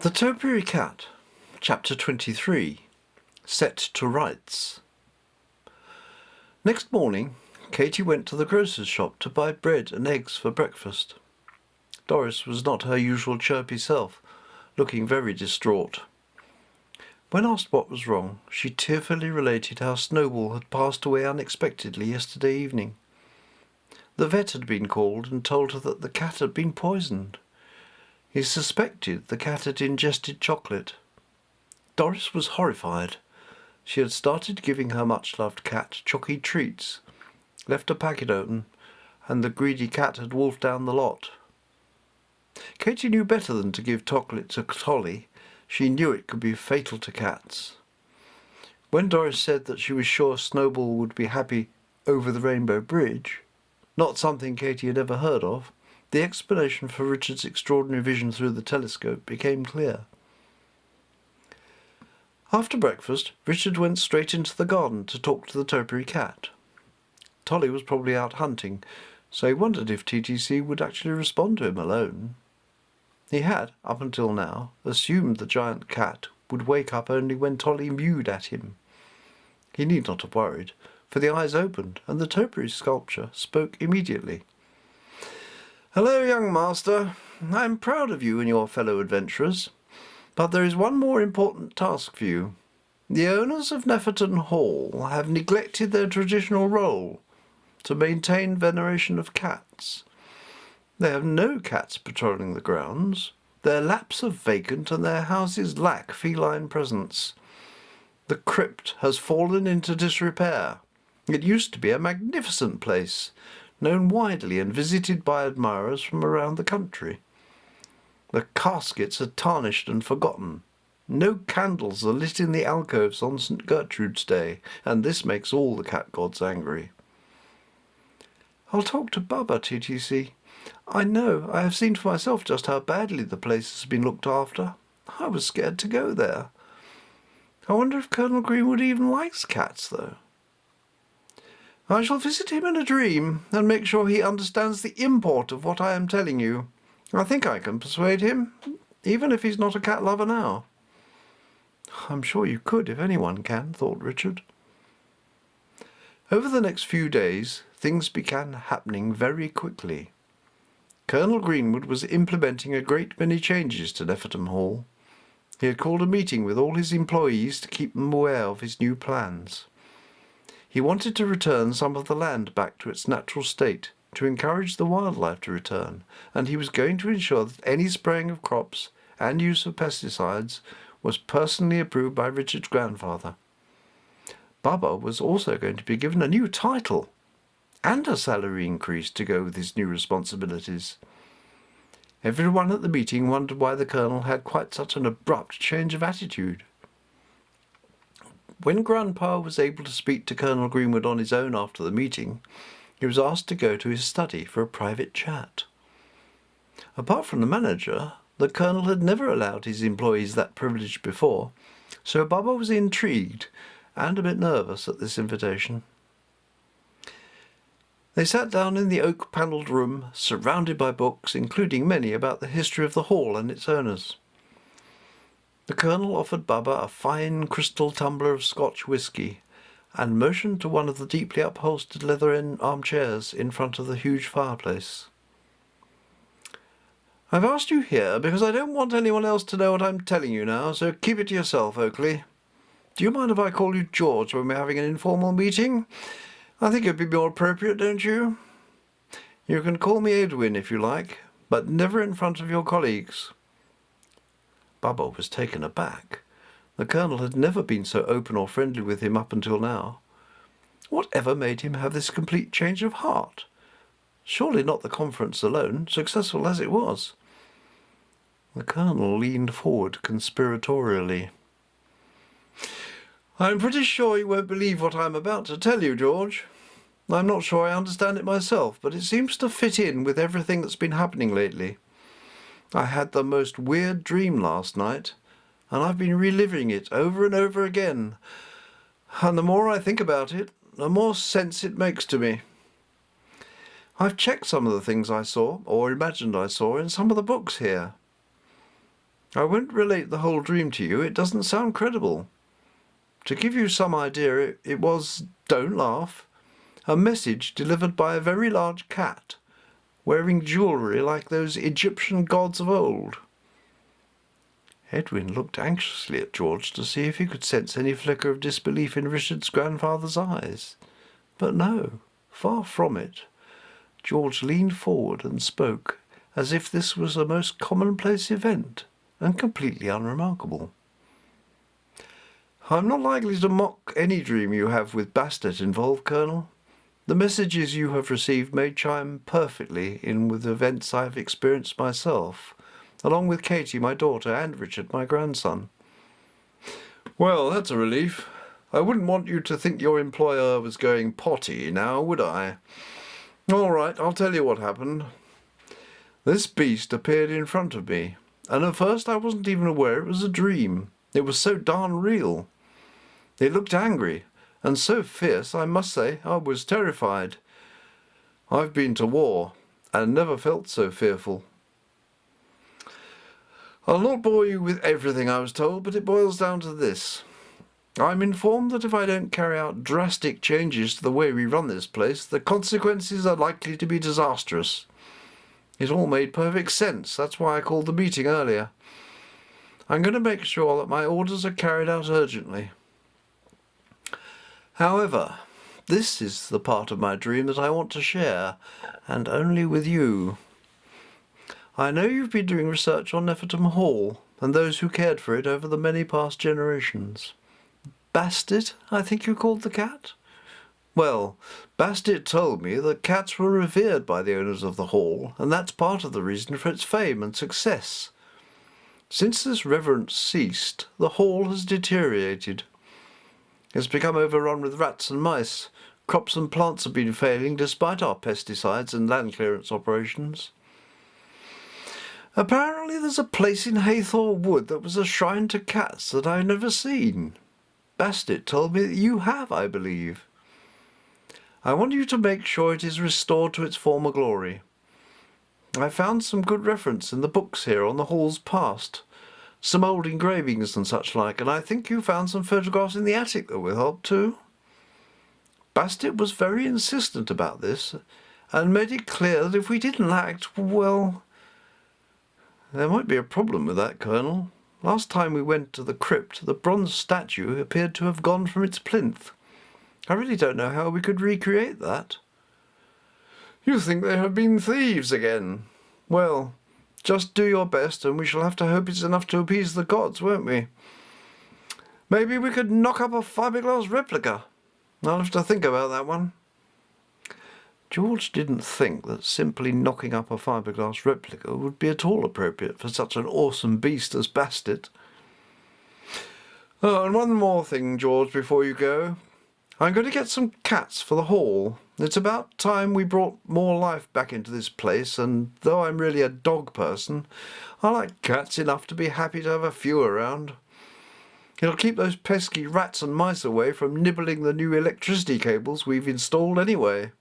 The Topiary Cat, Chapter 23, Set to Rights. Next morning, Katy went to the grocer's shop to buy bread and eggs for breakfast. Doris was not her usual chirpy self, looking very distraught. When asked what was wrong, she tearfully related how Snowball had passed away unexpectedly yesterday evening. The vet had been called and told her that the cat had been poisoned. He suspected the cat had ingested chocolate. Doris was horrified. She had started giving her much-loved cat chalky treats, left a packet open, and the greedy cat had wolfed down the lot. Katy knew better than to give chocolate to Tolly. She knew it could be fatal to cats. When Doris said that she was sure Snowball would be happy over the Rainbow Bridge, not something Katy had ever heard of, the explanation for Richard's extraordinary vision through the telescope became clear. After breakfast, Richard went straight into the garden to talk to the Topiary cat. Tolly was probably out hunting, so he wondered if TTC would actually respond to him alone. He had, up until now, assumed the giant cat would wake up only when Tolly mewed at him. He need not have worried, for the eyes opened, and the Topiary sculpture spoke immediately. "Hello, young master. I am proud of you and your fellow adventurers, but there is one more important task for you. The owners of Neferton Hall have neglected their traditional role to maintain veneration of cats. They have no cats patrolling the grounds. Their laps are vacant and their houses lack feline presence. The crypt has fallen into disrepair. It used to be a magnificent place, known widely and visited by admirers from around the country. The caskets are tarnished and forgotten. No candles are lit in the alcoves on St. Gertrude's Day, and this makes all the cat gods angry." "I'll talk to Baba, TTC. I know, I have seen for myself just how badly the place has been looked after. I was scared to go there. I wonder if Colonel Greenwood even likes cats, though. I shall visit him in a dream and make sure he understands the import of what I am telling you. I think I can persuade him, even if he's not a cat lover now." "I'm sure you could if anyone can," thought Richard. Over the next few days, things began happening very quickly. Colonel Greenwood was implementing a great many changes to Neferton Hall. He had called a meeting with all his employees to keep them aware of his new plans. He wanted to return some of the land back to its natural state, to encourage the wildlife to return, and he was going to ensure that any spraying of crops and use of pesticides was personally approved by Richard's grandfather. Baba was also going to be given a new title and a salary increase to go with his new responsibilities. Everyone at the meeting wondered why the Colonel had quite such an abrupt change of attitude. When Grandpa was able to speak to Colonel Greenwood on his own after the meeting, he was asked to go to his study for a private chat. Apart from the manager, the Colonel had never allowed his employees that privilege before, so Baba was intrigued and a bit nervous at this invitation. They sat down in the oak-panelled room, surrounded by books, including many about the history of the hall and its owners. The Colonel offered Baba a fine crystal tumbler of Scotch whisky and motioned to one of the deeply upholstered leather armchairs in front of the huge fireplace. "I've asked you here because I don't want anyone else to know what I'm telling you now, so keep it to yourself, Oakley. Do you mind if I call you George when we're having an informal meeting? I think it'd be more appropriate, don't you? You can call me Edwin if you like, but never in front of your colleagues." Baba was taken aback. The Colonel had never been so open or friendly with him up until now. Whatever made him have this complete change of heart? Surely not the conference alone, successful as it was. The Colonel leaned forward conspiratorially. "I'm pretty sure you won't believe what I'm about to tell you, George. I'm not sure I understand it myself, but it seems to fit in with everything that's been happening lately. I had the most weird dream last night, and I've been reliving it over and over again, and the more I think about it, the more sense it makes to me. I've checked some of the things I saw, or imagined I saw, in some of the books here. I won't relate the whole dream to you, it doesn't sound credible. To give you some idea, it was, don't laugh, a message delivered by a very large cat, wearing jewellery like those Egyptian gods of old. Edwin looked anxiously at George to see if he could sense any flicker of disbelief in Richard's grandfather's eyes. But no, far from it. George leaned forward and spoke as if this was a most commonplace event and completely unremarkable. I'm not likely to mock any dream you have with Bastet involved, Colonel. The messages you have received may chime perfectly in with events I have experienced myself, along with Katie, my daughter, and Richard, my grandson. Well, that's a relief. I wouldn't want you to think your employer was going potty now, would I? All right, I'll tell you what happened. This beast appeared in front of me, and at first I wasn't even aware it was a dream. It was so darn real. It looked angry, and so fierce, I must say, I was terrified. I've been to war, and never felt so fearful. I'll not bore you with everything I was told, but it boils down to this. I'm informed that if I don't carry out drastic changes to the way we run this place, the consequences are likely to be disastrous. It all made perfect sense. That's why I called the meeting earlier. I'm going to make sure that my orders are carried out urgently. However, this is the part of my dream that I want to share, and only with you. I know you've been doing research on Nefertum Hall, and those who cared for it over the many past generations. Bastet, I think you called the cat? Well, Bastet told me that cats were revered by the owners of the hall, and that's part of the reason for its fame and success. Since this reverence ceased, the hall has deteriorated. It's become overrun with rats and mice. Crops and plants have been failing despite our pesticides and land clearance operations. Apparently there's a place in Haythorpe Wood that was a shrine to cats that I've never seen. Bastet told me that you have, I believe. I want you to make sure it is restored to its former glory. I found some good reference in the books here on the hall's past, some old engravings and such like, and I think you found some photographs in the attic that will help too. Bastet was very insistent about this, and made it clear that if we didn't act, well, there might be a problem with that, Colonel. Last time we went to the crypt, the bronze statue appeared to have gone from its plinth. I really don't know how we could recreate that. You think there have been thieves again? Well, just do your best, and we shall have to hope it's enough to appease the gods, won't we? Maybe we could knock up a fiberglass replica. I'll have to think about that one. George didn't think that simply knocking up a fiberglass replica would be at all appropriate for such an awesome beast as Bastet. Oh, and one more thing, George, before you go. I'm going to get some cats for the hall. It's about time we brought more life back into this place, and though I'm really a dog person, I like cats enough to be happy to have a few around. It'll keep those pesky rats and mice away from nibbling the new electricity cables we've installed anyway.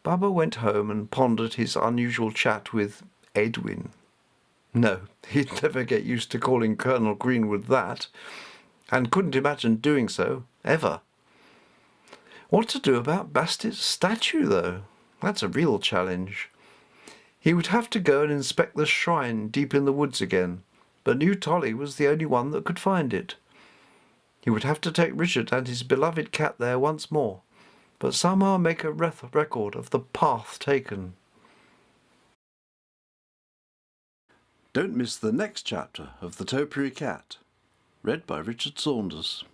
Baba went home and pondered his unusual chat with Edwin. No, he'd never get used to calling Colonel Greenwood that, and couldn't imagine doing so, ever. What to do about Bastet's statue, though? That's a real challenge. He would have to go and inspect the shrine deep in the woods again, but New Tolly was the only one that could find it. He would have to take Richard and his beloved cat there once more, but somehow make a record of the path taken. Don't miss the next chapter of The Topiary Cat, read by Richard Saunders.